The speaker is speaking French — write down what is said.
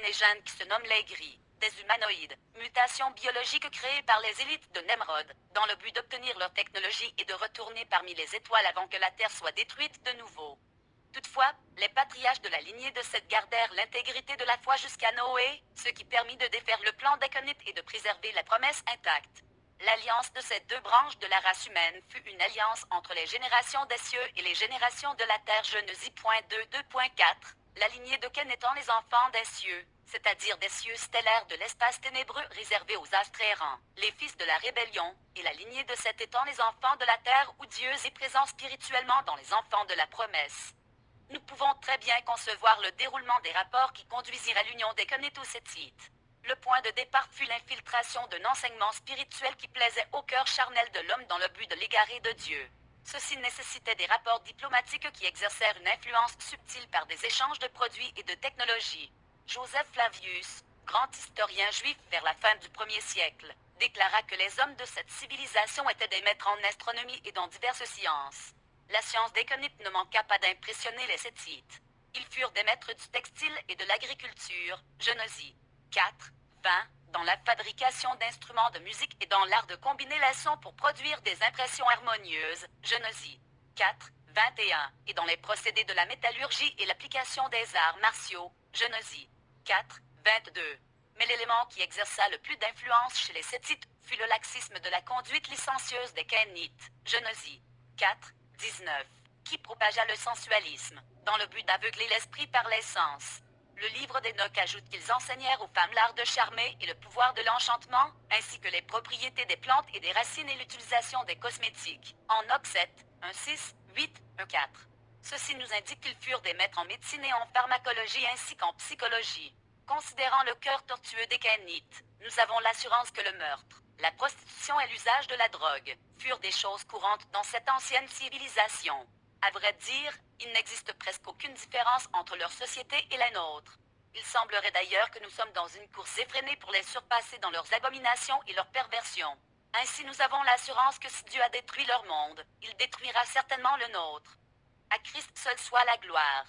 gènes qui se nomment les gris, des humanoïdes, mutation biologique créée par les élites de Nemrod, dans le but d'obtenir leur technologie et de retourner parmi les étoiles avant que la Terre soit détruite de nouveau. Toutefois, les patriarches de la lignée de Seth gardèrent l'intégrité de la foi jusqu'à Noé, ce qui permit de défaire le plan d'Aconite et de préserver la promesse intacte. L'alliance de ces deux branches de la race humaine fut une alliance entre les générations des cieux et les générations de la terre. Genèse 2.2.4. La lignée de Ken étant les enfants des cieux, c'est-à-dire des cieux stellaires de l'espace ténébreux réservés aux astres errants, les fils de la rébellion, et la lignée de Seth étant les enfants de la terre où Dieu est présent spirituellement dans les enfants de la promesse. Nous pouvons très bien concevoir le déroulement des rapports qui conduisirent à l'union des Conétosétites. Le point de départ fut l'infiltration d'un enseignement spirituel qui plaisait au cœur charnel de l'homme dans le but de l'égarer de Dieu. Ceci nécessitait des rapports diplomatiques qui exercèrent une influence subtile par des échanges de produits et de technologies. Joseph Flavius, grand historien juif vers la fin du 1er siècle, déclara que les hommes de cette civilisation étaient des maîtres en astronomie et dans diverses sciences. La science des Conites ne manqua pas d'impressionner les Sétites. Ils furent des maîtres du textile et de l'agriculture, Genèse 4, 20, dans la fabrication d'instruments de musique et dans l'art de combiner les sons pour produire des impressions harmonieuses, Genèse 4, 21, et dans les procédés de la métallurgie et l'application des arts martiaux, Genèse 4, 22. Mais l'élément qui exerça le plus d'influence chez les Sétites fut le laxisme de la conduite licencieuse des Kénites, Genèse 4, 19, qui propagea le sensualisme, dans le but d'aveugler l'esprit par les sens. Le livre d'Enoch ajoute qu'ils enseignèrent aux femmes l'art de charmer et le pouvoir de l'enchantement, ainsi que les propriétés des plantes et des racines et l'utilisation des cosmétiques. En Enoch 7, 1, 6, 8, 1, 4. Ceci nous indique qu'ils furent des maîtres en médecine et en pharmacologie ainsi qu'en psychologie. Considérant le cœur tortueux des Kénites, nous avons l'assurance que le meurtre, la prostitution et l'usage de la drogue furent des choses courantes dans cette ancienne civilisation. À vrai dire, il n'existe presque aucune différence entre leur société et la nôtre. Il semblerait d'ailleurs que nous sommes dans une course effrénée pour les surpasser dans leurs abominations et leurs perversions. Ainsi nous avons l'assurance que si Dieu a détruit leur monde, il détruira certainement le nôtre. À Christ seul soit la gloire.